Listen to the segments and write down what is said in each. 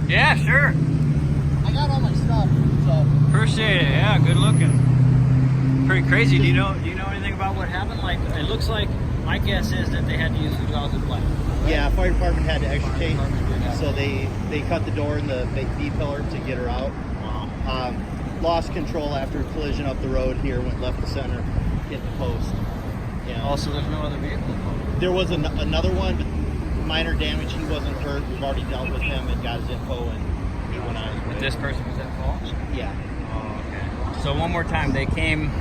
Yeah, sure. I got all my stuff, so. Appreciate it. Yeah, good looking. Pretty crazy. Do you know anything about what happened? Like, it looks like, my guess is that they had to use the jaws of life. Right? Yeah, fire department had to extricate, so they cut the door in the B pillar to get her out. Wow. Lost control after a collision up the road here, went left to center, hit the post. Yeah. Also, there's no other vehicle involved. There was another one, but minor damage. He wasn't hurt. We've already dealt with him and got his info, and he went on his way. But this person was at fault? Yeah. Oh, okay. So one more time, they came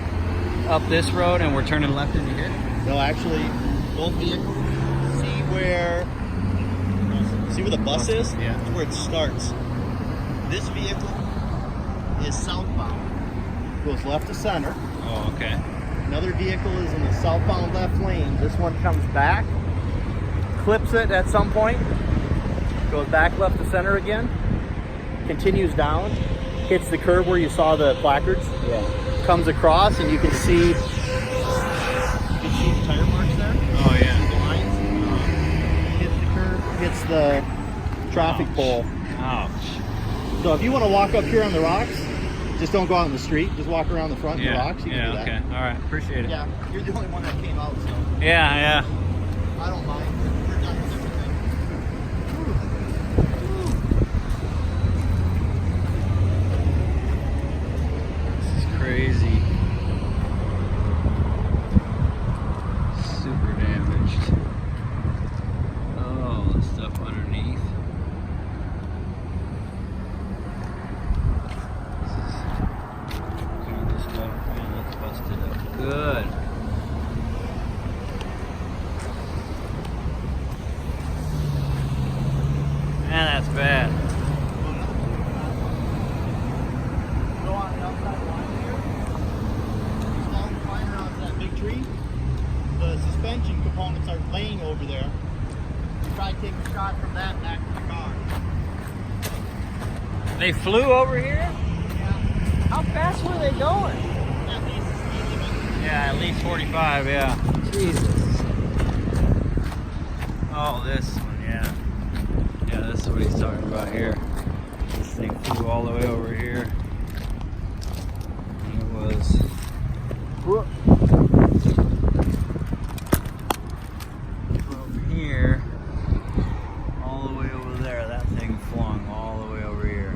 up this road and we're turning left into here? No, actually, both vehicles. See where the bus is? Yeah. That's where it starts. This vehicle is southbound. Goes left to center. Oh, okay. Another vehicle is in the southbound left lane. This one comes back, clips it at some point, goes back left to center again, continues down, hits the curb where you saw the placards. Yeah. Comes across, and you can see the tire marks there. Oh, yeah. See the lines. Hits the curb, hits the traffic pole. Ouch. So if you want to walk up here on the rocks, just don't go out in the street. Just walk around the front of the rocks. You can do that. Okay. All right. Appreciate it. Yeah, you're the only one that came out, so Yeah. I don't mind. We're done with everything. This is crazy. Super damaged. Oh, the stuff underneath. This stuff, man, that's busted up good. Man, that's bad. Go on the outside line here. As long as you find around that big tree, the suspension components are laying over there. You try to take a shot from that back to the car. They flew over here? Yeah. How fast were they going? At least speed limit. Yeah, at least 45, yeah. Jesus. Oh, this one, yeah. Yeah, this is what he's talking about here. This thing flew all the way over here. And it was... from here all the way over there. That thing flung all the way over here.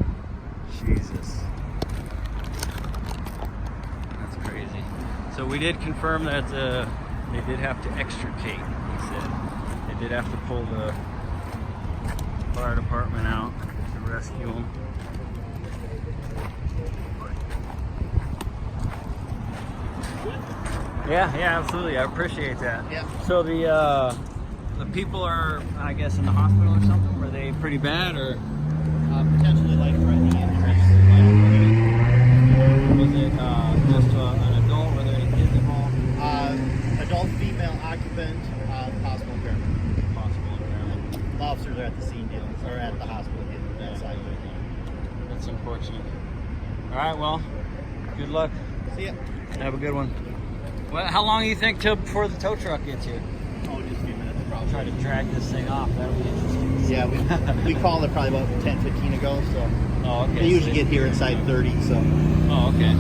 Jesus. That's crazy. So we did confirm that they did have to extricate, he said. They did have to pull the fire department out to rescue them. Yeah, absolutely. I appreciate that. Yeah. So the people are, I guess, in the hospital or something? Were they pretty bad, or? Potentially life-threatening injuries. Was it just an adult? Were there any kids involved? Adult female occupant, possible impairment. Possible impairment. The officers are at the scene dealing, or at the hospital getting that side of it. That's unfortunate. All right, well, good luck. See ya. Have a good one. Well, how long do you think till before the tow truck gets here? Oh, just a few minutes probably. Try to drag this thing off. That'll be interesting. Yeah, we called it probably about 10-15 ago, so Oh, okay. they usually get here inside 30, so. Oh, okay.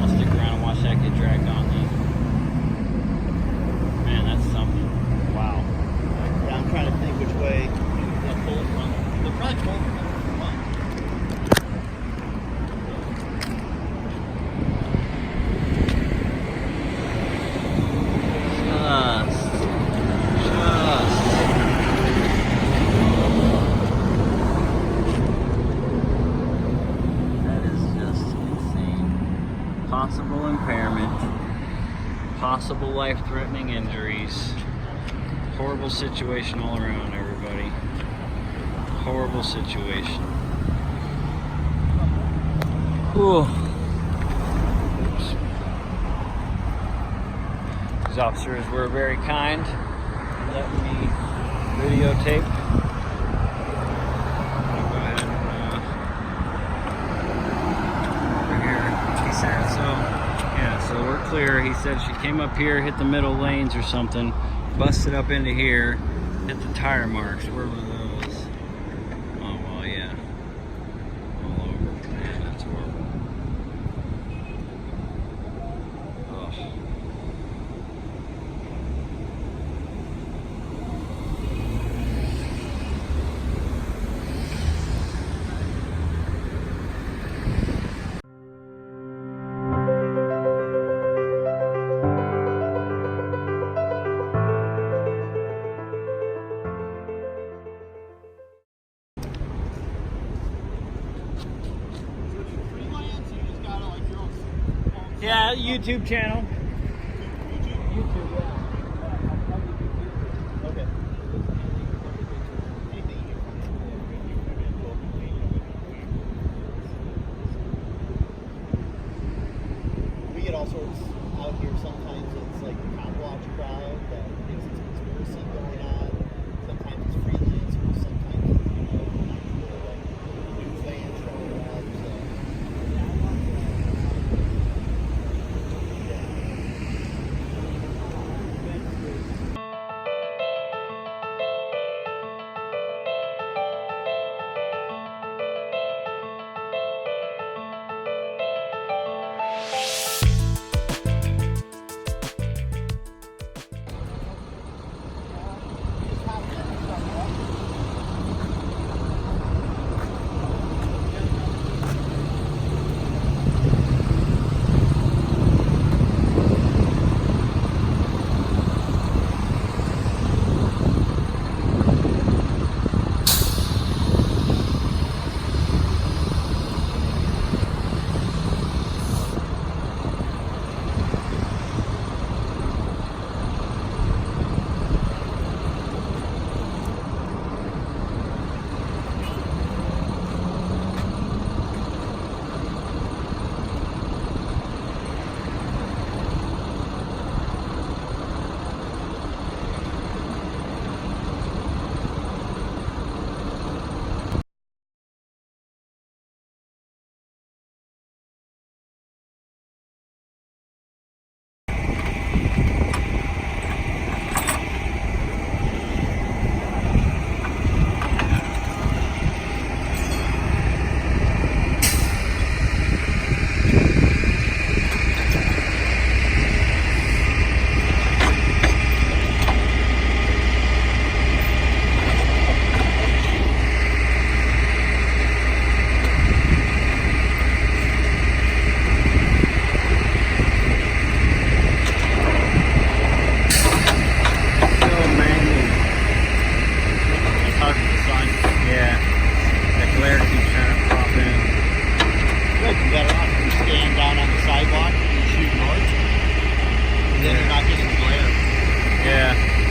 I'll stick around and watch that get dragged on then. Man, that's something. Wow. Yeah, I'm trying to think which way they'll pull it from. They'll probably pull it from the front. That is just insane. Possible impairment, possible life-threatening injuries, horrible situation all around, everybody. Horrible situation. Ooh. Oops. These officers were very kind, letting me videotape. I'll go ahead and over here. He said so. Yeah, so we're clear. He said she came up here, hit the middle lanes or something, busted up into here, hit the tire marks. Where were those? Oh well, yeah. Yeah, YouTube channel. YouTube, yeah. Okay. We get all sorts out here. Sometimes it's like the cop watch crowd that thinks it's a conspiracy going on. Sometimes it's freelancers. Sometimes it's, actual like news vans showing up. So.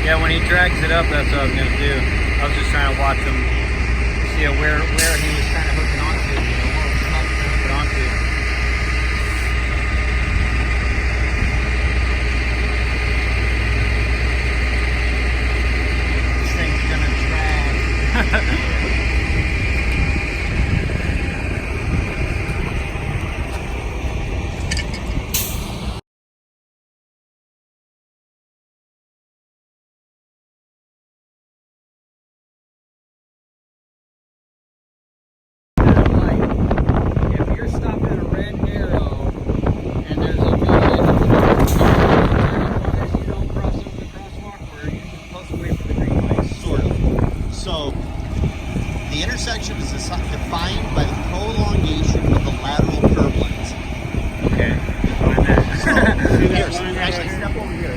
Yeah, when he drags it up, that's what I was going to do. I was just trying to watch him, see where he was kind of hooking onto, what was trying to hook it onto. This thing's going to drag. The intersection is defined by the prolongation of the lateral curb lines. Okay. So, actually, step over here.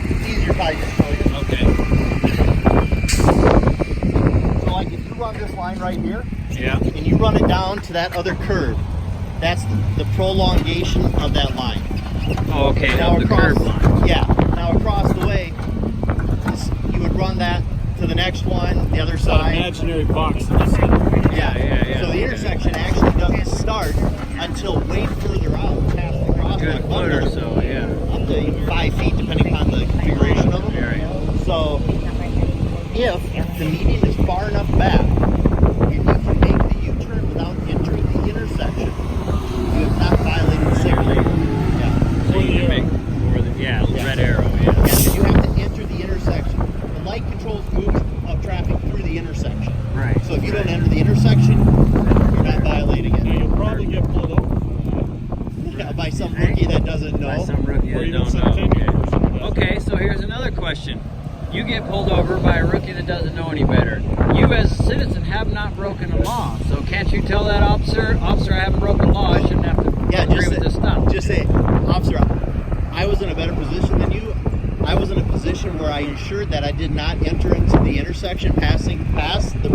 It's easier probably to show you. Okay. So, like, if you run this line right here, and you run it down to that other curb, that's the prolongation of that line. Oh, okay. Now the across, curb line. Yeah. Now across the way, you would run that to the next one, the other side. Imaginary box in the center. Yeah. So the intersection actually doesn't start until way further out past the crosswalk. Good foot or so, yeah. Up to even 5 feet, depending on the configuration of them. Right. So if the median is far enough back, and you can make the U-turn without entering the intersection, you have not violated the signal. Yeah. So you can make red arrow, Yeah, so you have to enter the intersection. The light controls movement of traffic through the intersection. Right. So if you don't enter the intersection, you're not violating it. Now you'll probably get pulled over for that. Yeah, by some rookie that doesn't know. By some rookie Or that even don't some know. tenured person who doesn't. Okay, so here's another question. You get pulled over by a rookie that doesn't know any better. You as a citizen have not broken the law. So can't you tell that officer, I haven't broken the law, I shouldn't have to agree with this stuff. Just say, officer, I was in a better position than you. I was in a position where I ensured that I did not enter into the intersection passing past the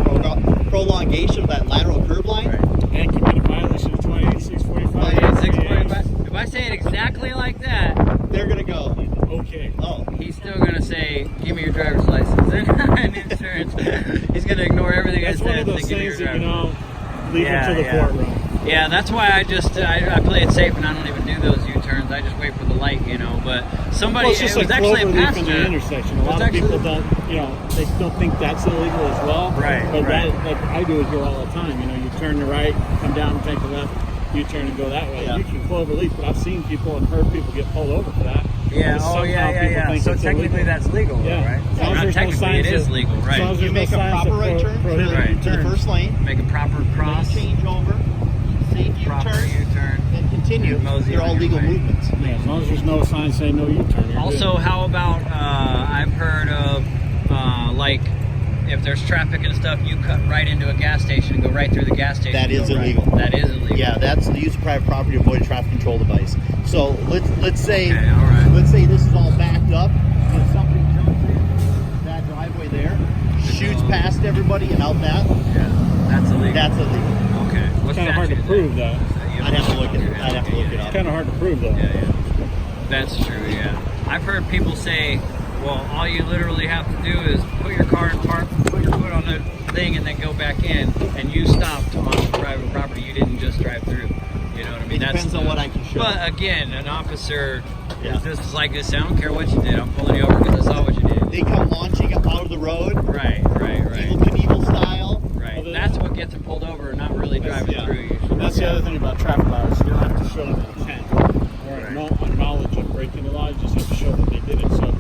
prolongation of that lateral curb line. Right. And commit a violation of 28645. If I say it exactly like that, they're gonna go, Okay. oh, he's still gonna say, "Give me your driver's license and insurance." He's gonna ignore everything That's I one said. of those and say, "Give me your things that, driver's leave Yeah, them to the yeah. courtroom. Yeah, that's why I play it safe and I don't even do those U-turns. I just wait for the light, you know. But somebody, Well, it's just it was like actually a cloverleaf in passenger. the intersection. A It was lot of actually- people don't, they don't think that's illegal as well. Right, But right. that, like I do it here all the time. You turn to right, come down, take a left, you turn and go that way. Yeah. You can cloverleaf, but I've seen people and heard people get pulled over for that. Yeah, Because oh yeah, somehow yeah, people yeah. think So it's technically illegal. that's legal, though, Yeah. right? As long as Not there's no technically, signs it is that- legal, as long right? as you there's make no a signs proper that right turn prohibit Right. to the U-turns. first lane, Make a proper cross, change over, safe proper U-turn, U-turn. and continue. And mosey They're on all your legal way. movements. Yeah, as long as there's no sign saying no U-turn. you're Also, good. how about I've heard of like if there's traffic and stuff, you cut right into a gas station and go right through the gas station. That and is go right. illegal. That is illegal. Yeah, that's the use of private property to avoid a traffic control device. So let's say Okay, all right. let's say this is all backed up and somebody jumps in that driveway there, shoots past everybody and out that. Yeah, that's illegal. That's illegal. Okay. It's What's kind of hard to prove that. I'd have to look at it. I'd have to look it up. It's kind of hard to prove though. Yeah, yeah. That's true, yeah. I've heard people say, well, all you literally have to do is put your car in park, put your foot on the thing, and then go back in, and you stopped on private property. You didn't just drive through. You know what I mean? It depends on what I can show. But again, an officer Yeah. is just like this. I don't care what you did. I'm pulling you over because I saw what you did. They come launching out of the road, Right, right, right. Evil Knievel style. Right. Well, That's what gets them pulled over, not really driving yeah. through usually. And that's the other thing about traffic laws. You don't have to show an intent or Right. a knowledge of breaking the law. You just have to show that they did it. So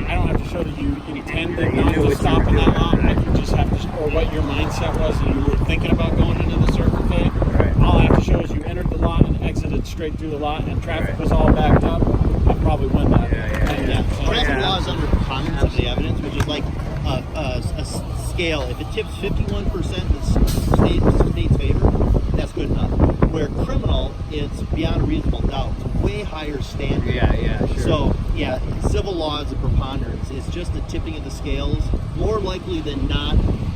I don't have to show that you intended You not knew to what stop you in were that doing, law. I right. can just have to, or what your mindset was and you were thinking about going into the Circle K. Right. All I have to show is you entered the lot and exited straight through the lot and traffic Right. was all backed up. I probably win that. Yeah, yeah, And, Yeah. so- Traffic yeah. law is under preponderance of the evidence, which is like a scale. If it tips 51% in the state's favor, that's good enough. Where criminal, it's beyond a reasonable doubt. It's a way higher standard. Yeah, yeah, sure. So, yeah, civil law is a preponderance. It's just the tipping of the scales. More likely than not,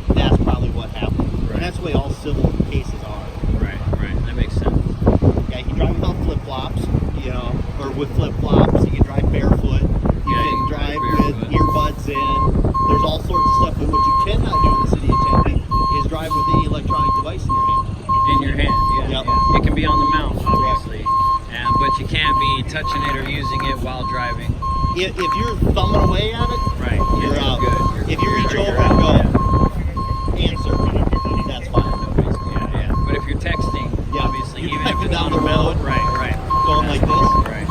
that's probably what happened. Right. And that's the way all civil cases are. Right, right. That makes sense. Yeah, you can drive without flip-flops, or with flip-flops. You can drive barefoot. You Yeah, can you can drive drive with barefoot. earbuds in. There's all sorts of stuff. But what you cannot do in the city of Tempe is drive with any electronic device in your hand. In your hand, yeah, Yep. yeah. It can be on the mount, obviously, but you can't be touching it or using it while driving. If you're thumbing away at it, Right. you're yeah, out. Good. If you reach you're over out, and go, yeah. answer, that's fine. Nobody's, yeah, yeah. But if you're texting, Yeah. obviously, You're even if driving it's down on the a road, road, right. going like this. Right.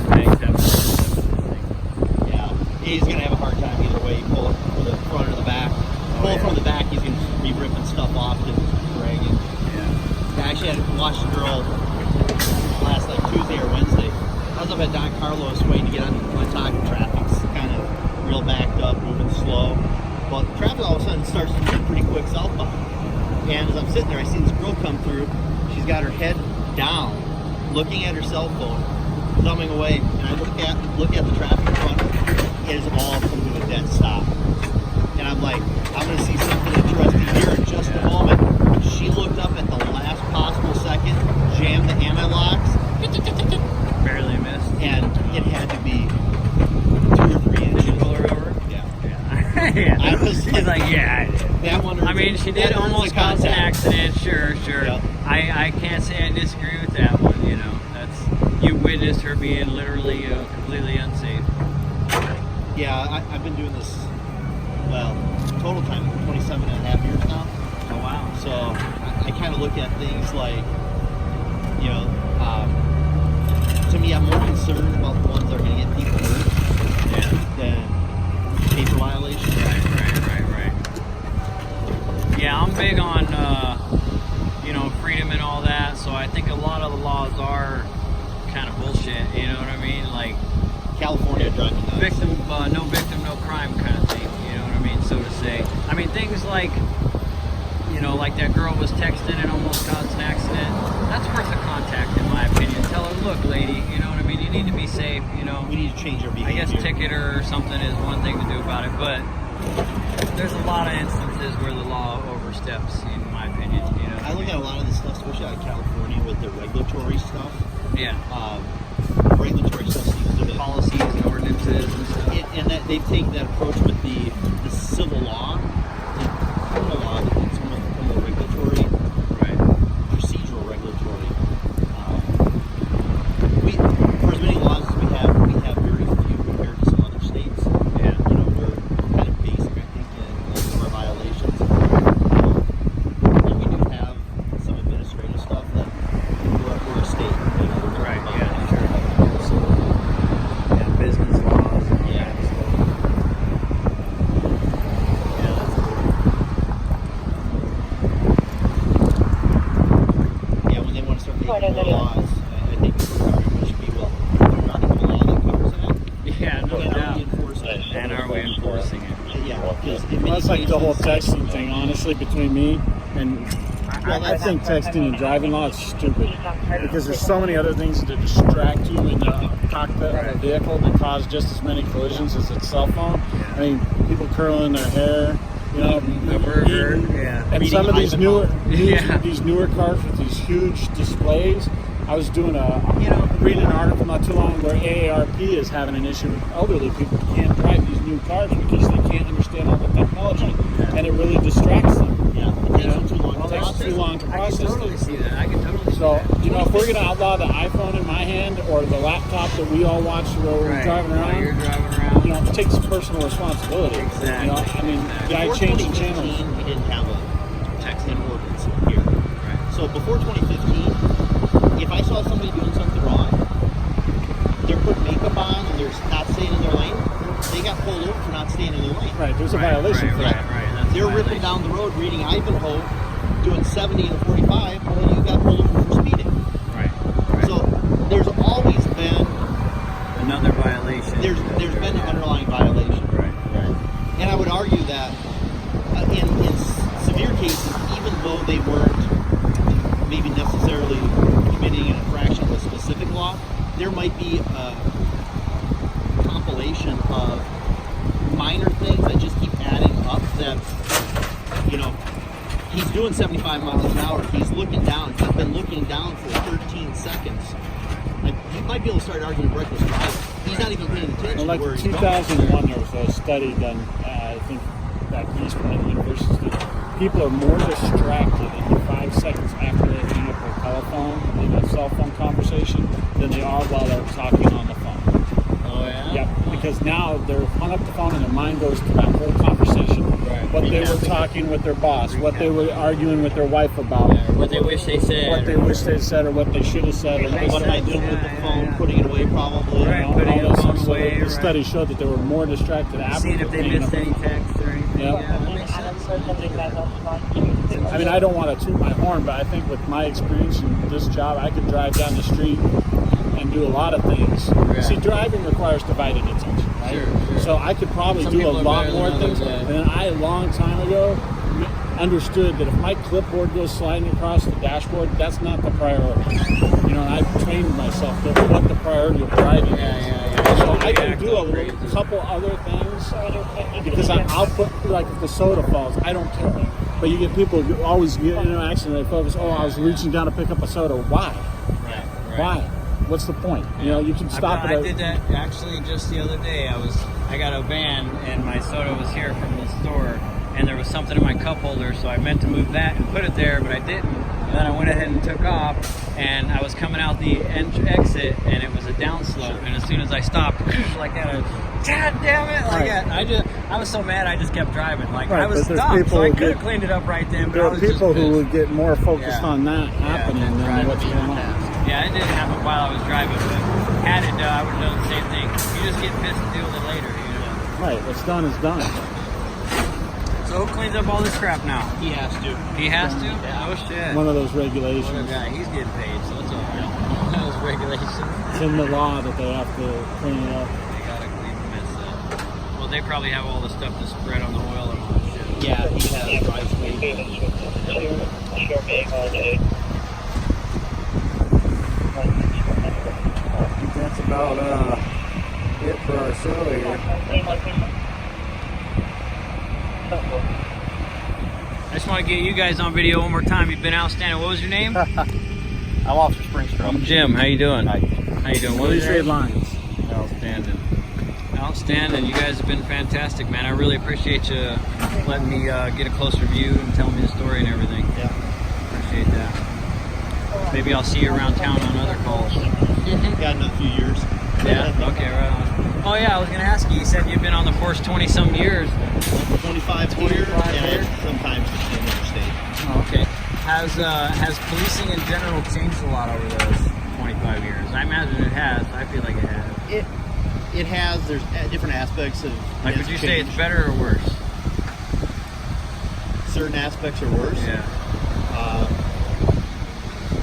Thanks, have a- Yeah, he's gonna have a hard time either way. You pull it from the front or the back. Pull it from the back, he's gonna be ripping stuff off and dragging. Yeah. I actually had watched a girl last like Tuesday or Wednesday. I was up at Don Carlos waiting to get on Montauk. Traffic's kind of real backed up, moving slow. But traffic all of a sudden starts to move pretty quick southbound. And as I'm sitting there, I see this girl come through. She's got her head down, looking at her cell phone, thumbing away. And I look at the traffic in front of her. It is all come to a dead stop. And I'm like, I'm going to see something interesting here in just a moment. She looked up at the last possible second, jammed the anti-locks, Barely missed. and it had to be 2 or 3 inches. Did you pull her over? Yeah. Yeah. yeah. I was He's like, like, yeah, I did. that one. I mean, she did that earns almost a cause an contact. accident. Sure. Yep. I can't say I disagree with that one. That's you witnessed her being literally completely unsafe. Yeah, I've been doing this, well, total time, 27 and a half years now. Oh wow. So I kind of look at things like, to me, I'm more concerned about the ones that are going to get people hurt Yeah. than paper violations. Right. Yeah, I'm big on freedom and all that. So I think a lot of the laws are kind of bullshit. You know what I mean? Like California driving nuts. no victim, no crime kind of thing. You know what I mean? So to say. I mean things like like that girl was texting and almost caused an accident. That's worth a contact, in my opinion. Tell her, look, lady, you know what I mean? You need to be safe. We need to change our I behavior. guess ticket her or something is one thing to do about it, but there's a lot of instances where the law oversteps, in my opinion. especially out of California with the regulatory stuff. Yeah. Regulatory stuff seems to be Policies and ordinances and stuff. and that they've taken that approach with the civil law, the criminal law. It's almost become more regulatory, Right. procedural regulatory. For as many laws as we have very few compared to some other states. Yeah. You know, we're kind of basic, I think, in most of our violations. And we do have some administrative stuff that we're a state. You know, we're Right, about yeah, that. sure. Yeah, business laws and all Yeah. that stuff. Yeah, that's cool. Yeah, when they want to start making more laws, I think we should be, well, there's not even a law that covers that. Yeah, no And are doubt. we enforcing it? And are we enforcing it? Yeah, because in Well, many that's like the whole cases- texting thing, honestly, between me and I think texting and driving law is stupid because there's so many other things to distract you in the cockpit of a vehicle that cause just as many collisions as its cell phone. I mean, people curling their hair, you know, The burger, eating. yeah. And Reading some of these iPhone. these newer cars with these huge displays. I was doing reading an article not too long where AARP is having an issue with elderly people who can't drive these new cars because they can't understand all the technology, and it really distracts them. Yeah, it takes them too long to It takes process. too long to I can process totally it. see that. I can totally see So, that. you know, if we're going to outlaw the iPhone in my hand or the laptop that we all watch while we're Right. driving While you're around, driving around. you know, it takes personal responsibility. Exactly. You know, I mean, the guy Before changed the 2015, channels. we didn't have a Texting. an ordinance here. Right. So before 2015, if I saw somebody doing something wrong, they're putting makeup on and they're not staying in their lane, they got pulled over for not staying in their lane. Right, there's a Right, violation for right, that. right. That's a They're ripping violation. down the road reading Ivanhoe, doing 70 and 45, well, you got pulled over for speeding. Right. Right. So there's always been Another violation. there's been an underlying violation. Right. Right. And I would argue that in severe cases, even though they weren't maybe necessarily committing an infraction of a specific law, there might be a compilation of minor things that just keep adding up that, you know, he's doing 75 miles an hour, he's looking down, he's been looking down for 13 seconds. Like, you might be able to start arguing reckless driving. He's not even paying attention Well, like to where in he's going. 2001, there was a study done, I think, back east one of the universities, that people are more distracted in the 5 seconds after they hang up their telephone in a cell phone conversation than they are while they're talking on the phone. Oh, yeah? Yep, because now they're hung up the phone and their mind goes to that whole conversation. Right. What they were Recapping. talking with their boss, what they were arguing with their wife about, Or what they wish they said. what they wish they said or what they should have said. Or Makes What am I sense. doing with the Yeah, phone? yeah. Putting it away, probably. Right, all putting those the phone things. So away, the right. study showed that they were more distracted after. Seeing if they hanging missed up. any texts or anything. Yep. Yeah, that makes sense. I mean, I don't want to toot my horn, but I think with my experience in this job, I could drive down the street and do a lot of things. Yeah. See, driving requires divided attention, right? Sure, sure. So I could probably Some do a people are lot better more than things. others, yeah. And I, a long time ago, understood that if my clipboard goes sliding across the dashboard, that's not the priority. You know, and I've trained myself to what the priority of driving is. So I can do a couple other things because I'll put, like if the soda falls, I don't care. But you get people who always get in an accident, they focus, oh, I was reaching down to pick up a soda. Why? Right. Why? What's the point? You know, you can stop I it. did that actually just the other day. I got a van and my soda was here from the store, and there was something in my cup holder, so I meant to move that and put it there, but I didn't. And then I went ahead and took off, and I was coming out the exit, and it was a downslope. And as soon as I stopped, like that, God damn it! Like Right. I was so mad, I just kept driving. Like Right, I was but there's stuck, people so I who could have get- cleaned it up right then. But There I are was people just who pissed. would get more focused Yeah. on that happening than than driving what's being going on. fast. Yeah, it didn't happen while I was driving, but had it done, I would have done the same thing. You just get pissed and deal with it later, you know. Right, what's done is done. So who cleans up all this crap now? He has to. He has to? Oh shit. One of those What a regulations. guy. He's getting paid, so it's all right. Those regulations. It's in the law that they have to clean it up. They gotta clean the mess up. Well, they probably have all the stuff to spread on the oil and all that shit. Yeah, he has drives me. That's about it for our show here. I just want to get you guys on video one more time. You've been outstanding. What was your name? I'm Officer Springstrom. I'm Jim. How you doing? Hi. How you doing? What was your name? Lines. Outstanding. Outstanding. You guys have been fantastic, man. I really appreciate you letting me get a closer view and telling me the story and everything. Yeah. Appreciate that. Maybe I'll see you around town on other calls. Got another few years. Yeah. Okay. Right on. Oh yeah, I was gonna ask you. You said you've been on the force 20-some years. 25 here, and sometimes it's in interstate. Oh, okay. Has policing in general changed a lot over those 25 years? I imagine it has. I feel like it has. It has. There's different aspects of. Like, would you say it's better or worse? Certain aspects are worse. Yeah.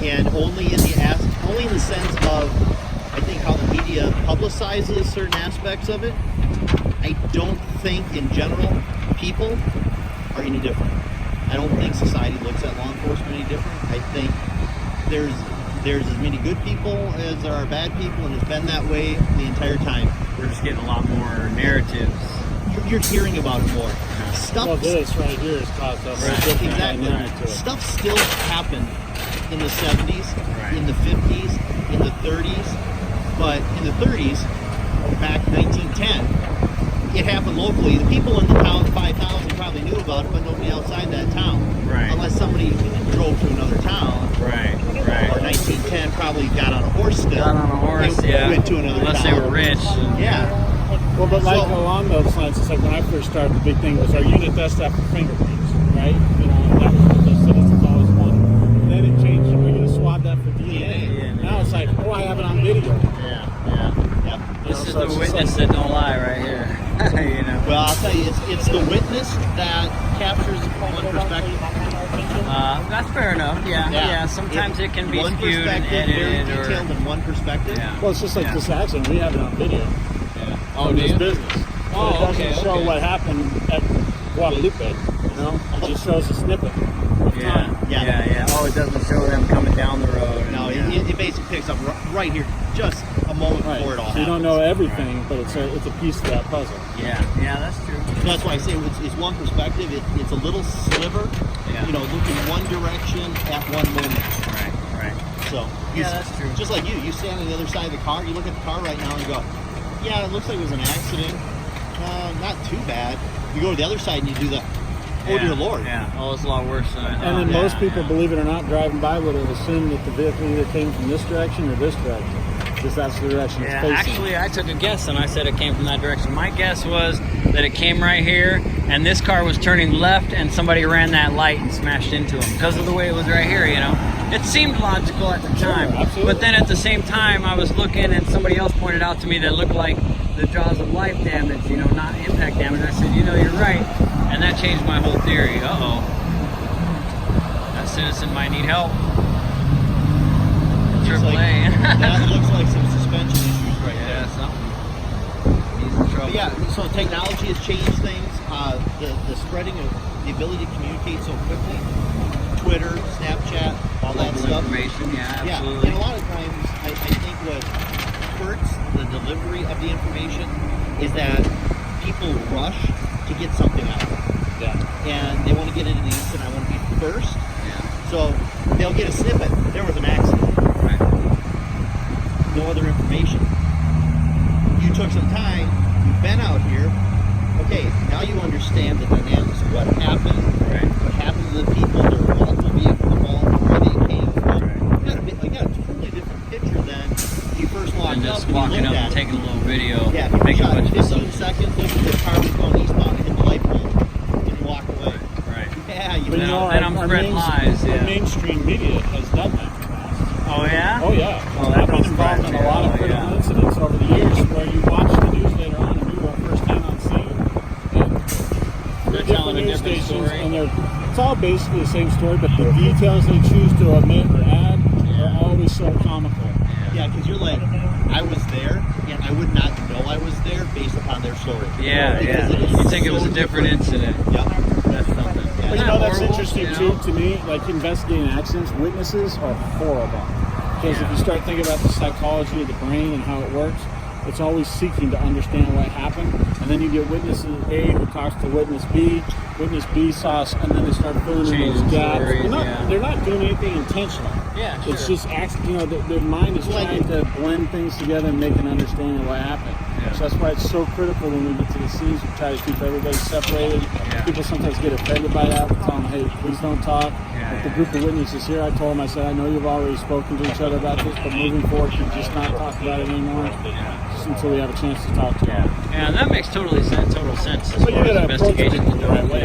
And only in the sense of, I think, how the media publicizes certain aspects of it. I don't think, in general, people are any different. I don't think society looks at law enforcement any different. I think there's as many good people as there are bad people, and it's been that way the entire time. We're just getting a lot more narratives. You're hearing about it more. Stuff. Well, this right here has caused a very different dynamic to it. Stuff still happened in the 70s, Right. in the 50s, in the 30s. But in the 30s, back 1910, it happened locally. The people in the town, 5,000, probably knew about it, but nobody outside that town. Right. Unless somebody drove to another town. Right. Or 1910 probably got on a horse still. Got on a horse, and yeah. went to another Unless town. they were rich. Yeah. Well, but like So- along those lines, it's like when I first started, the big thing was our unit test after fingerprints, right? You know, and that was what the citizens always wanted. Then it changed, and we're going to swab that for DNA. DNA. Now it's like, oh, I have it on video. Yeah. Yeah. Yep. This You is know, so the it's just witness like- that don't lie right here. You know. Well, I'll tell you, it's the witness that captures one perspective. That's fair enough. Yeah. Sometimes it can be one skewed and perspective, very edited detailed in one perspective. Yeah. Well, it's just like Yeah. this accident. We have it on video. Yeah. From this business. Oh, So it doesn't okay, show okay. what happened at Guadalupe. You know, it just shows a snippet of Yeah. time. Yeah. Oh, it doesn't show them coming down the road. No, yeah. it basically picks up right here, just a moment Right. before it all So you don't happens. know everything, but it's a piece of that puzzle. Yeah, that's true. That's why I say it's one perspective. It's a little sliver, Yeah. looking one direction at one moment. Right. So Yeah, that's true. Just like you stand on the other side of the car. You look at the car right now and you go, yeah, it looks like it was an accident. Not too bad. You go to the other side and you do the, oh dear Lord. Yeah. Oh, it's a lot worse than I thought. And then Yeah, most people, yeah. believe it or not, driving by would have assumed that the vehicle either came from this direction or this direction, because that's the direction Yeah, it's facing. actually, I took a guess and I said it came from that direction. My guess was that it came right here, and this car was turning left, and somebody ran that light and smashed into him because of the way it was right here. It seemed logical at the time, absolutely. but then at the same time, I was looking, and somebody else pointed out to me that it looked like the jaws of life damage, not impact damage. I said, you're right, and that changed my whole theory. Uh-oh, that citizen might need help. Looks like- AAA. that looks like some suspension issues right there. Yeah, something. He's in trouble. But yeah, so technology has changed things. The spreading of the ability to communicate so quickly, Twitter, Snapchat, all that Global stuff. information, yeah, Yeah, absolutely. and a lot of times I think what hurts the delivery of the information is that people rush to get something out. Yeah. And they want to get it in the instant. I want to be first. Yeah. So they'll get a snippet. There was an accident. Right. No other information. You took some time. You've been out here. Okay, now you understand the dynamics of what happened. Right. What happened to the people, their multiple vehicles involved, where they came from. Right. You got a totally different picture than you first walked And up just and you walking looked up at and it. taking a little video, Yeah, if you making a shot bunch of 15 stuff. seconds, look at the car was going eastbound and hit the light pole, and you walked away. Right. Yeah, you But Then you know, then I'm spreading lies, our yeah. mainstream media has done that. Oh yeah? Oh yeah. Oh, that I've been must involved surprise in a me. lot of Oh, critical yeah. incidents over the years where you watch the news later on and you were first hand on scene. And They're telling a news different stations, story. and it's all basically the same story, but the details they choose to omit or add are always so comical. Yeah, because you're like, I was there, and I would not know I was there based upon their story. Yeah, Because yeah. it is You think it so was a different incident. Yep. That's something. But you Isn't know, that that's horrible? interesting You too, know? to me, like investigating accidents, witnesses are horrible. Because Yeah. if you start thinking about the psychology of the brain and how it works, it's always seeking to understand what happened. And then you get witness A who talks to witness B. Witness B saw us, and then they start filling in those gaps. They're not doing anything intentional. Yeah, sure. It's just, their mind is trying to blend things together and make an understanding of what happened. Yeah. So that's why it's so critical when we get to the scenes. We try to keep everybody separated. Yeah. People sometimes get offended by that. We tell them, hey, please don't talk. Yeah, If the group of witnesses here, I told them, I said, I know you've already spoken to each other about this, but moving forward, can just not talk about it anymore just until we have a chance to talk to them. Yeah, and that makes total sense. But you gotta approach people the right way.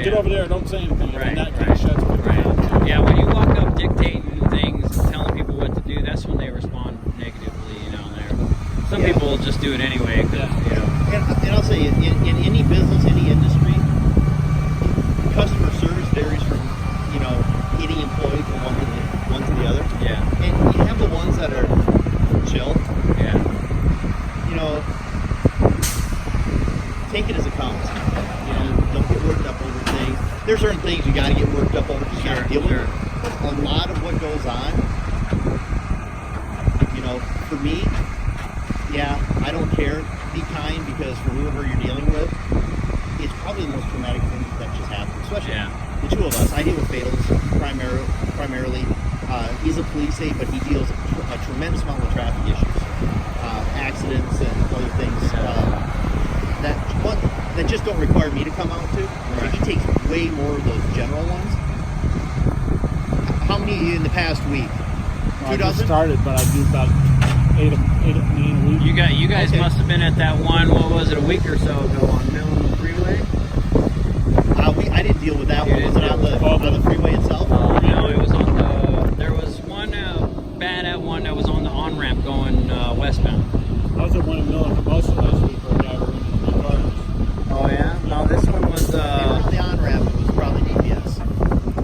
Get over there, don't say anything. Right, And that right, kind of shuts people down. Yeah, when you walk up dictating things, telling people what to do, that's when they respond negatively. Some people will just do it anyway. And I'll say, in any business, any industry, customer service varies from any employee from one to the other. Yeah. And you have the ones that are chill. Yeah. Take it as it comes. Don't get worked up over things. There's certain things you got to get worked up over. You got to deal with it. But a lot of what goes on, for me, I don't care. Be kind, because for whoever you're dealing with, it's probably the most traumatic thing that just happened. Especially the two of us. I deal with fatals primarily. He's a police aide, but he deals with a tremendous amount of traffic issues, accidents and other things that just don't require me to come out to. So he takes way more of those general ones. How many in the past week? Well, I just started, but I do about 8 a week. You guys must have been at that one. What was it, a week or so ago on Mill Freeway? I didn't deal with that one. Was it on the freeway itself? No, it was on the. There was one bad at one that was on the on ramp going westbound. I was at one in Mill most of last week for a guy running 3 cars. Oh yeah. No, this one was. On the on ramp, it was probably DPS.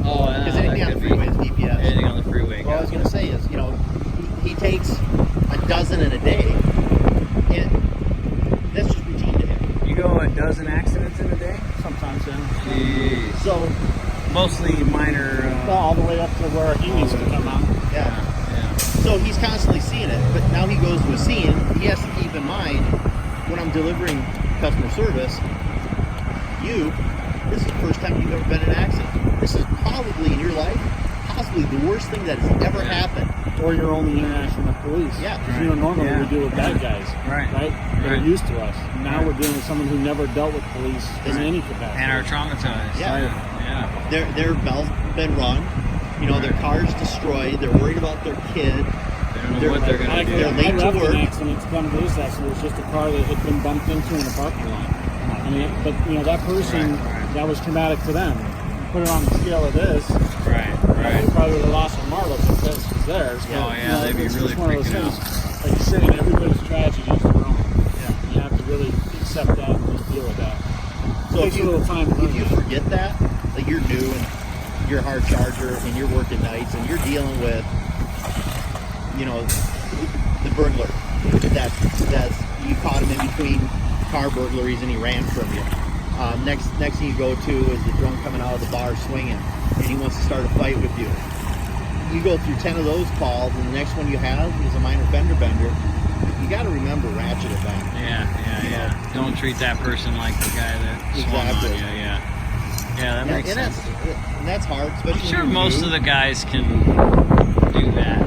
Oh, because anything on the freeway is DPS. Anything on the freeway. What I was going to say is, he takes a dozen in a day, and that's just routine to him. You go a dozen accidents in a day? Sometimes, yeah. Jeez. So mostly minor. All the way up to where he needs to come out. Yeah. So he's constantly seeing it, but now he goes to a scene. He has to keep in mind, when I'm delivering customer service, this is the first time you've ever been in an accident. This is probably in your life, possibly the worst thing that has ever happened. Or your only interaction with police. Yeah. Because normally we deal with bad guys. Right. They're used to us. Now we're dealing with someone who never dealt with police in any capacity. And are traumatized. Yeah. Their bells been rung. Their car's destroyed. They're worried about their kid. They don't know what they're going to do. They're late to work. An accident to come to this accident. It was just a car that had been bumped into in a parking lot. But that person, that was traumatic to them. Put it on the scale of this. Right. They probably would have lost a marble if this was theirs. They'd be really freaking out. Like you said, everybody's tragedy is their own. Yeah. You have to really accept that and just deal with that. So if you forget that, like you're new and you're a hard charger and you're working nights and you're dealing with, the burglar that's you caught him in between car burglaries and he ran from you. Next thing you go to is the drunk coming out of the bar swinging and he wants to start a fight with you. You go through 10 of those calls and the next one you have is a minor fender bender. You got to remember, ratchet it back. Yeah. Don't treat that person like the guy that swung on you. Yeah, that makes sense. And that's hard, especially. I'm sure most of the guys can do that.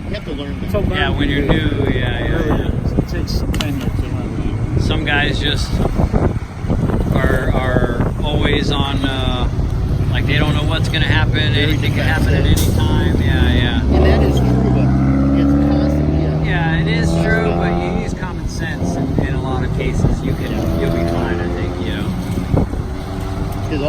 You have to learn that. When you're new, It takes some tenure to learn that. Some guys just are always on, like they don't know what's going to happen. Anything can happen at any time. Yeah. And that is true, but it's constantly. Yeah, it is true, but you use common sense in a lot of cases. You'll be fine, I think. Because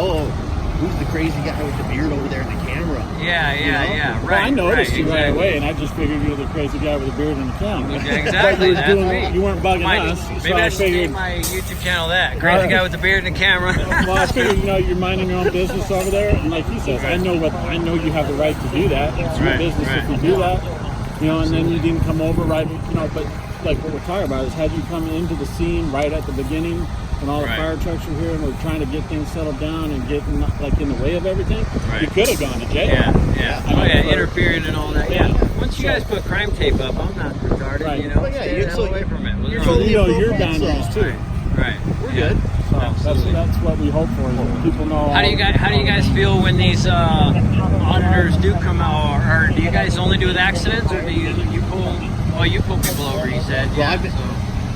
who's the crazy guy with the beard over there in the camera? Yeah. Right. Well, I noticed you right away, and I just figured you were the crazy guy with the beard and the camera. Exactly. You weren't bugging us. Maybe I should name my YouTube channel that. Crazy guy with the beard and the camera. Well, I figured you're minding your own business over there, and like he says, I know you have the right to do that. It's your business if you do that. And then you didn't come over right. But like what we're talking about is had you come into the scene right at the beginning. When all the fire trucks were here and we're trying to get things settled down and get in the way of everything, you could have gone to jail. Yeah. Interfering and all that. Yeah. Once you guys put crime tape up, I'm not retarded, Right. you know. Oh, yeah, Stay you're the hell so- away from it. What's you're wrong So with you totally know your appropriate, boundaries so- too. Right. We're Yeah. good. So Absolutely. that's what we hope for. Is that people know. How do you guys feel when these auditors do come out, or do you guys only do with accidents, or do you pull? Well, you pull people over. You said. Well, Yeah. I've been- So,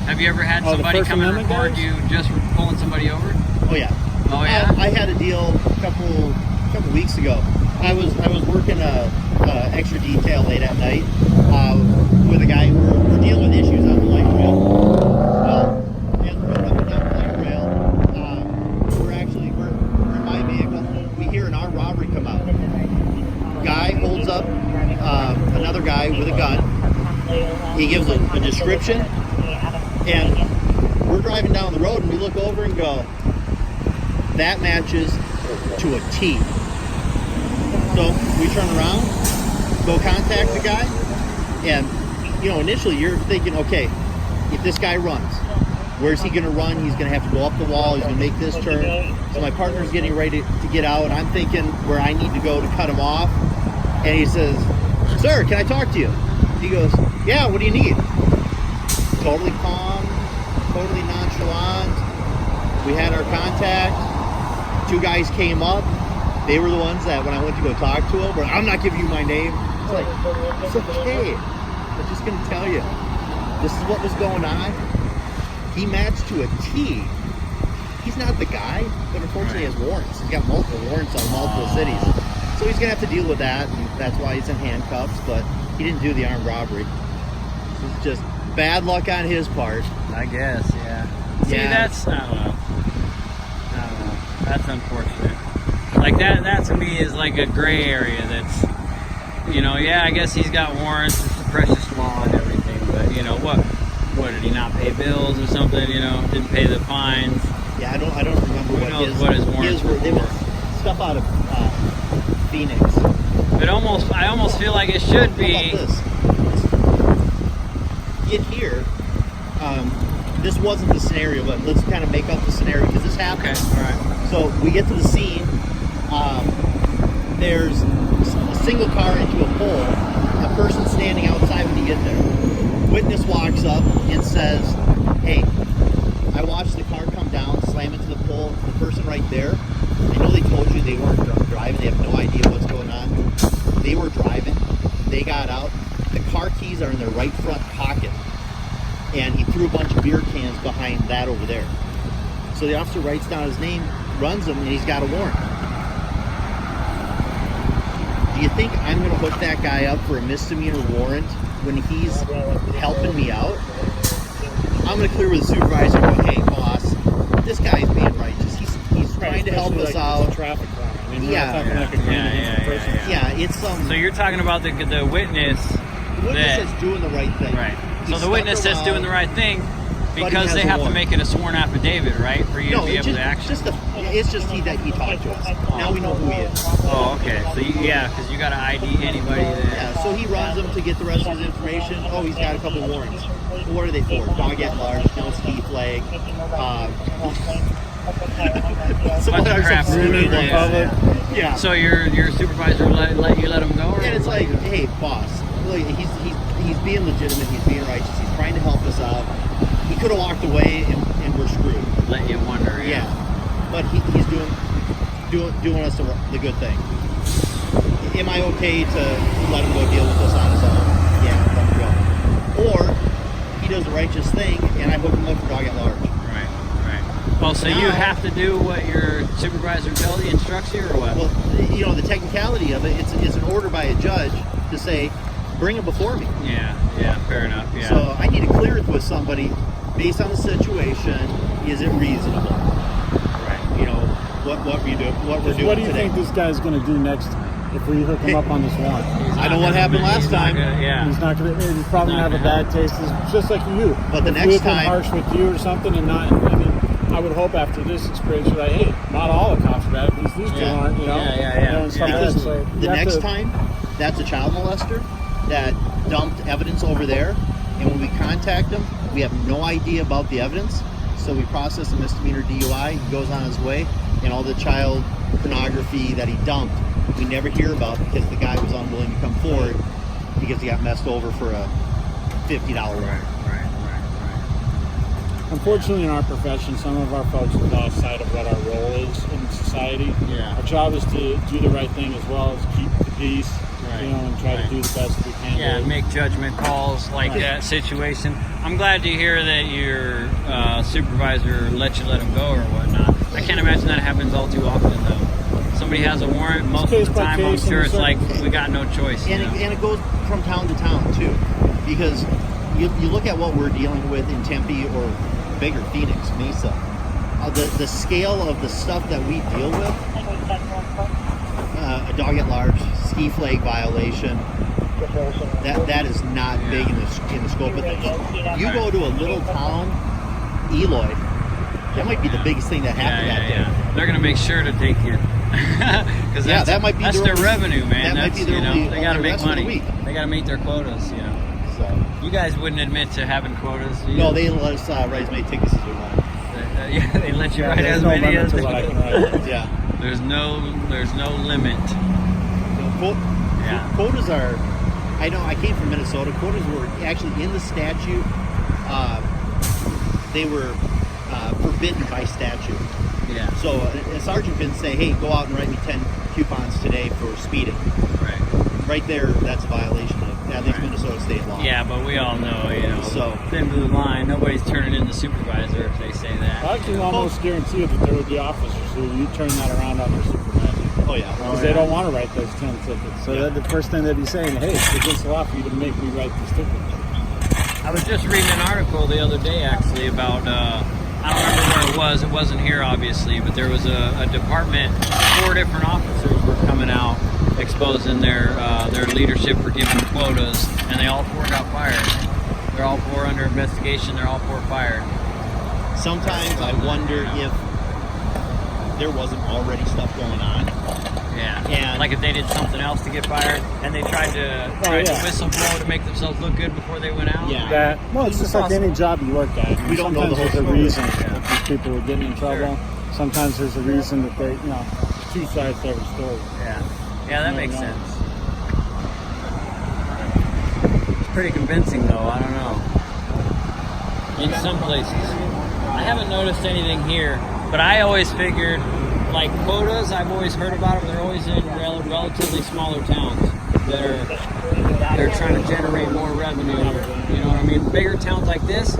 have you ever had Oh, the somebody First come and Amendment record guys? you just for pulling somebody over? Oh yeah. Oh yeah. I had a deal a couple weeks ago. I was working a extra detail late at night with a guy. We're dealing with issues on the light rail. Well, as we're going up and down the light rail, we're in my vehicle. We hear an armed robbery come out. Guy holds up another guy with a gun. He gives a description, and we're driving down the road, and we look over and go, that matches to a T. So we turn around, go contact the guy, and initially you're thinking, okay, if this guy runs, where's he going to run? He's going to have to go up the wall. He's going to make this turn. So my partner's getting ready to get out, and I'm thinking where I need to go to cut him off. And he says, "Sir, can I talk to you?" He goes, "Yeah, what do you need?" Totally calm, totally nonchalant. We had our contact. Two guys came up. They were the ones that when I went to go talk to him, but I'm not giving you my name. It's like, it's okay. I'm just going to tell you, this is what was going on. He matched to a T. He's not the guy, but unfortunately he has warrants. He's got multiple warrants on multiple cities. So he's going to have to deal with that, and that's why he's in handcuffs, but he didn't do the armed robbery. It's just bad luck on his part. I guess. Yeah. See, Yeah. that's I don't know. That's unfortunate. Like that to me is like a gray area. That's yeah. I guess he's got warrants. It's a precious law and everything, but what did he not pay bills or something? Didn't pay the fines. Yeah, I don't remember Who knows what his warrants were they were for. stuff out of Phoenix. I almost feel like it should How be. about this? Get here. This wasn't the scenario, but let's kind of make up the scenario because this happened. Okay. All right. So we get to the scene. There's a single car into a pole. A person standing outside when you get there. Witness walks up and says, "Hey, I watched the car come down, slam into the pole. The person right there, I know they told you they weren't driving. They have no idea what's going on. They were driving. They got out. The car keys are in their right front pocket. And he threw a bunch of beer cans behind that over there. So the officer writes down his name, runs him, and he's got a warrant. Do you think I'm going to hook that guy up for a misdemeanor warrant when he's helping me out? I'm going to clear with the supervisor and go, "Hey, boss, this guy's being righteous. He's trying to help us out." Traffic crime. I mean, Yeah. we're not talking like a criminal person. Yeah, it's So you're talking about the witness. the witness that- is doing the right thing. Right. He So the stuck witness that's around. doing the right thing he because has they a have to warrant. make it a sworn affidavit, right? For you No, to be it's able just, to action. it's just that he talked to us. Now we know who he is. Oh, okay. So because you got to ID anybody that. Yeah, so he runs them to get the rest of his information. Oh, he's got a couple warrants. Well, what are they for? Dog at large, no ski flag. Some Bunch of other crap. stuff. Ruining the public. Yeah. So your supervisor let you let him go? Or And it's like, hey, boss, look, he's being legitimate. He's being righteous. He's trying to help us out. He could have walked away and we're screwed. let you wonder. Yeah, but he's doing us the good thing. Am I okay to let him go deal with this on his own? Yeah, let him go. Or he does the righteous thing, and I hook him up for dog at large. Right. Well, so you Now- have to do what your supervisor tells you, instructs you, or what? Well, the technicality of it, it's an order by a judge to say, bring him before me. Yeah, fair enough. Yeah. So I need to clear it with somebody based on the situation. Is it reasonable? right. What we do, what we're doing What do you today. think this guy's going to do next if we hook him up on this warrant? I know what happened last time. Yeah. He's not going to. He's probably Not going to have a gonna bad taste. It's just like you. But the If next we had been time- harsh with you or something, and not. I mean, I would hope after this experience, you're like, hey, not all the cops are bad. These two Yeah. aren't. Yeah. And stuff Yeah. like that. Because So you the have next to- time, that's a child molester that dumped evidence over there, and when we contact him, we have no idea about the evidence, so we process a misdemeanor DUI. He goes on his way, and all the child pornography that he dumped, we never hear about because the guy was unwilling to come forward. because he got messed over for a $50 warrant. Unfortunately, in our profession, some of our folks have lost sight of what our role is in society. Yeah. Our job is to do the right thing as well as keep the peace, Right. and try to do the best we can. Yeah, and make judgment calls like that situation. I'm glad to hear that your supervisor let him go or whatnot. I can't imagine that happens all too often, though. Somebody has a warrant, most of the time I'm sure it's like, we got no choice. And it goes from town to town, too. Because you look at what we're dealing with in Tempe or bigger Phoenix, Mesa. The scale of the stuff that we deal with, a dog at large, ski flag violation, that is not big in the scope of things. You go to a little town, Eloy, that might be the biggest thing that happened that day. They're going to make sure to take you. Because that might be that's their revenue, man. That might be their only, they got to make money. The they got to meet their quotas, So You guys wouldn't admit to having quotas. No, they let us write as many tickets as we want. Yeah, they let you write as no many limit as to they what I can write. Yeah. There's no limit. Quotas are, I know, I came from Minnesota. Quotas were actually in the statute. They were forbidden by statute. Yeah. So a sergeant can say, hey, go out and write me 10 coupons today for speeding. Right. Right there, that's a violation of at least Minnesota state law. Yeah, but we all know, So thin blue line, nobody's turning in the supervisor if they say that. I can almost guarantee you that there would be officers who you turn that around on their supervisor. Oh yeah. Because they don't want to write those 10 tickets. So the first thing they'd be saying, hey, it's against the law for you to make me write this ticket. I was just reading an article the other day, actually, about, I don't remember where it was. It wasn't here, obviously, but there was a department, 4 different officers were coming out exposing their leadership for giving quotas, and they all 4 got fired. They're all 4 under investigation. They're all 4 fired. Sometimes I wonder if there wasn't already stuff going on. Yeah. And like if they did something else to get fired, and they tried to whistle blow to make themselves look good before they went out. Yeah. It's just like any job you work at. We don't know the whole Sometimes there's a story. reason that these people were getting in trouble. Sometimes there's a reason that they, 2 sides to every story. Yeah, that makes sense. It's pretty convincing, though. I don't know. In some places, I haven't noticed anything here, but I always figured, like quotas, I've always heard about them. They're always in relatively smaller towns that they're trying to generate more revenue. You know what I mean? Bigger towns like this,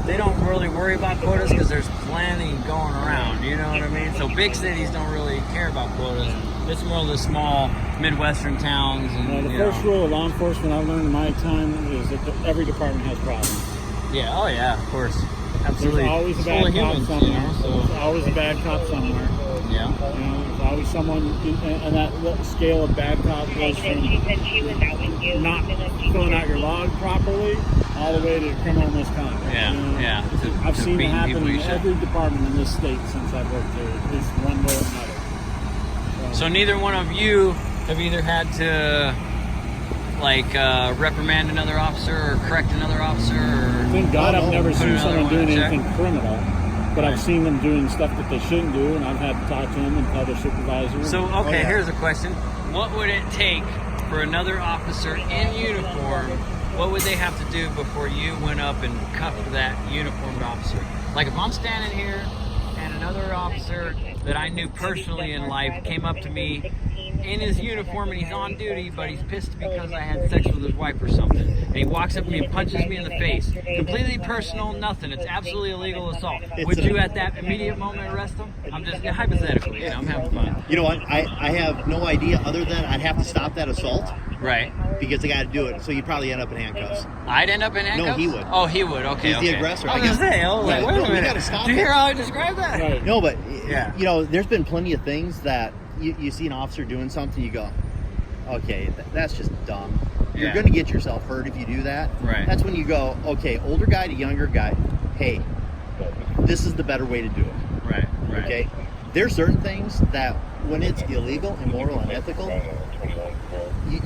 they don't really worry about quotas because there's plenty going around. You know what I mean? So big cities don't really care about quotas. It's more of the small Midwestern towns. And, The first rule of law enforcement I've learned in my time is that every department has problems. Yeah, oh yeah, of course. Absolutely. There's always a It's bad full of cop humans, somewhere. so. There's always a bad cop somewhere. Yeah. There's always someone, and that scale of bad cop goes from not filling out your log properly all the way to criminal misconduct. Yeah. I've seen it beating happen people you in should. every department in this state since I've worked there, at least one way or another. So neither one of you have either had to reprimand another officer or correct another officer or Thank God I've never put seen another someone one doing in check? anything criminal, but I've seen them doing stuff that they shouldn't do, and I've had to talk to them and tell their supervisor. So here's a question. What would it take for another officer in uniform? What would they have to do before you went up and cuffed that uniformed officer? Like if I'm standing here and another officer that I knew personally in life came up to me in his uniform and he's on duty, but he's pissed because I had sex with his wife or something, and he walks up to me and punches me in the face. Completely personal, nothing. It's absolutely illegal assault. Would you at that immediate moment arrest him? I'm just hypothetically, I'm having fun. You know what? I have no idea other than I'd have to stop that assault Right. because I got to do it. So you'd probably end up in handcuffs. I'd end up in handcuffs? No, he would. Oh, he would. Okay. He's the aggressor, I I was guess. gonna say, wait No, a we minute. gotta stop Do you hear it. how I describe that? Right. No, but Yeah. there's been plenty of things that you see an officer doing something, you go, okay, that's just dumb. You're Yeah. going to get yourself hurt if you do that. Right. That's when you go, okay, older guy to younger guy, hey, this is the better way to do it. Right. Okay? There's certain things that when it's illegal, immoral, and unethical,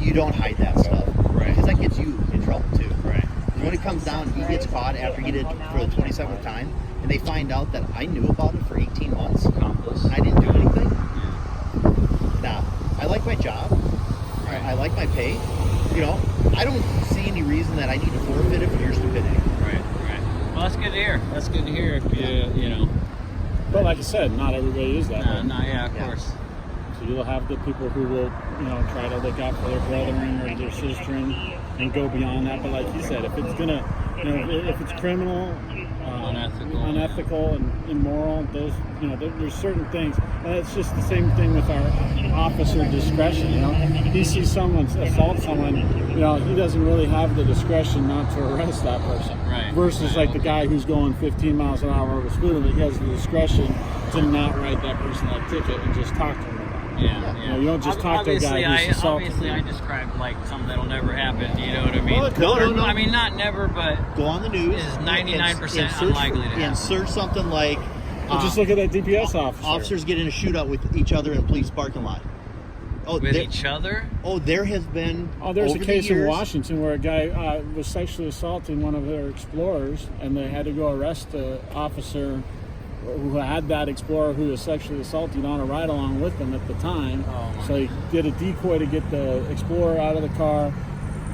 you don't hide that stuff. Right. Because that gets you in trouble too. Right. When it comes down, he gets caught after he did it for the 27th time, and they find out that I knew about it for 18 months, Accomplice. and I didn't do anything. Now, I like my job. I like my pay. You know, I don't see any reason that I need to forfeit it for your stupidity. Right. Well, that's good to hear. That's good to hear. If you know. But like I said, not everybody is that way. Of course. So you'll have the people who will, try to look out for their brethren or their sister and go beyond that. But like you said, if it's gonna, if it's criminal, unethical and immoral, those, there's certain things. And it's just the same thing with our officer discretion. He sees someone assault someone, he doesn't really have the discretion not to arrest that person. Right. Versus like the guy who's going 15 miles an hour over speed limit, he has the discretion to not write that person that ticket and just talk to him about it. Yeah. You don't just talk to a guy who's assaulted. Obviously, I described like something that'll never happen. You know what I mean? No. I mean, not never, but go on the news. Is 99% unlikely to happen. And search something like. Just look at that DPS officer. Officers get in a shootout with each other in a police parking lot. With each other? Oh, there has been. There's a case in Washington where a guy was sexually assaulting one of their explorers, and they had to go arrest the officer who had that explorer who was sexually assaulted on a ride along with them at the time. So he did a decoy to get the explorer out of the car,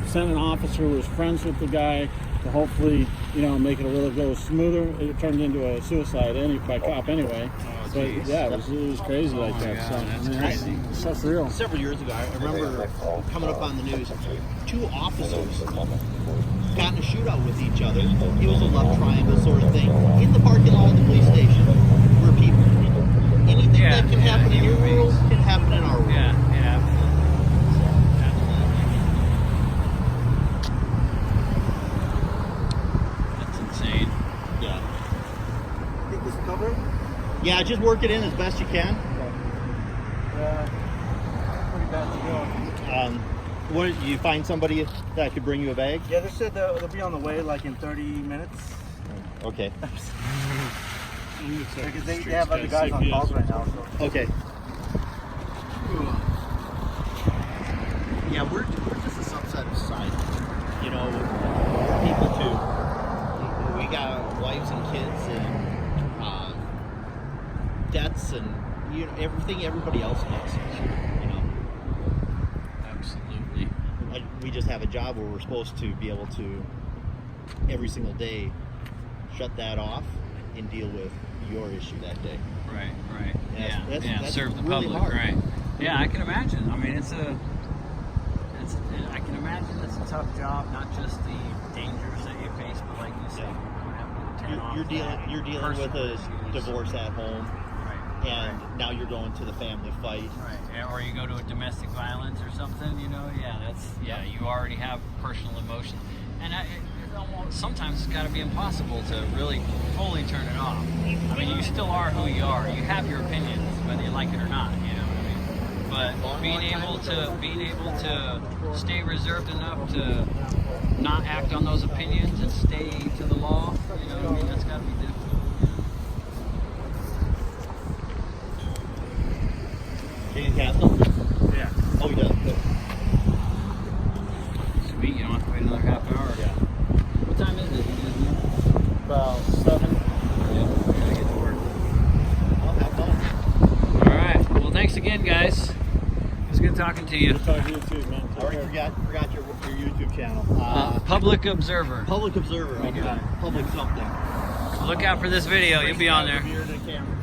sent an officer who was friends with the guy to hopefully, make it a little go smoother. It turned into a suicide by cop anyway. But yeah, it was crazy like that. God, So that's crazy. That's real. Several years ago, I remember coming up on the news, 2 officers got in a shootout with each other. It was a love triangle sort of thing in the parking lot of the police station. We're people. Anything that can happen in your world can happen in our world. Yeah. That's insane. Yeah. Think this will cover it? Yeah, just work it in as best you can. Pretty bad to go. What you find somebody that could bring you a bag? Yeah, they said they'll be on the way like in 30 minutes. Okay. Because they have other guys on calls right now. So. Okay. Yeah, we're just a subset of society. We're people too. We got wives and kids and debts and everything everybody else does. Absolutely. We just have a job where we're supposed to be able to every single day shut that off and deal with your issue that day. Right. That's Serve the really public, hard. right? Yeah, I can imagine. I mean, I can imagine it's a tough job, not just the dangers that you face, but like you said, You're dealing with a divorce at home, right? and now you're going to the family fight. Right. Or you go to a domestic violence or something, you already have personal emotions. And sometimes it's got to be impossible to really fully turn it off. I mean, you still are who you are. You have your opinions, whether you like it or not, you know what I mean? But being able to stay reserved enough to not act on those opinions and stay to the law, you know what I mean? That's got to be difficult. Can you cancel? Yeah. Oh, he does. Good. Sweet, you don't have to wait another half hour. Yeah. What time is it? About 7. Yeah, we gotta get to work. Well, have fun. All right. Well, thanks again, guys. It was good talking to you. Good talking to you too, man. I already forgot your YouTube channel. Public Observer. Public Observer. Okay. Public something. Look out for this video. You'll be on there. Beard and camera.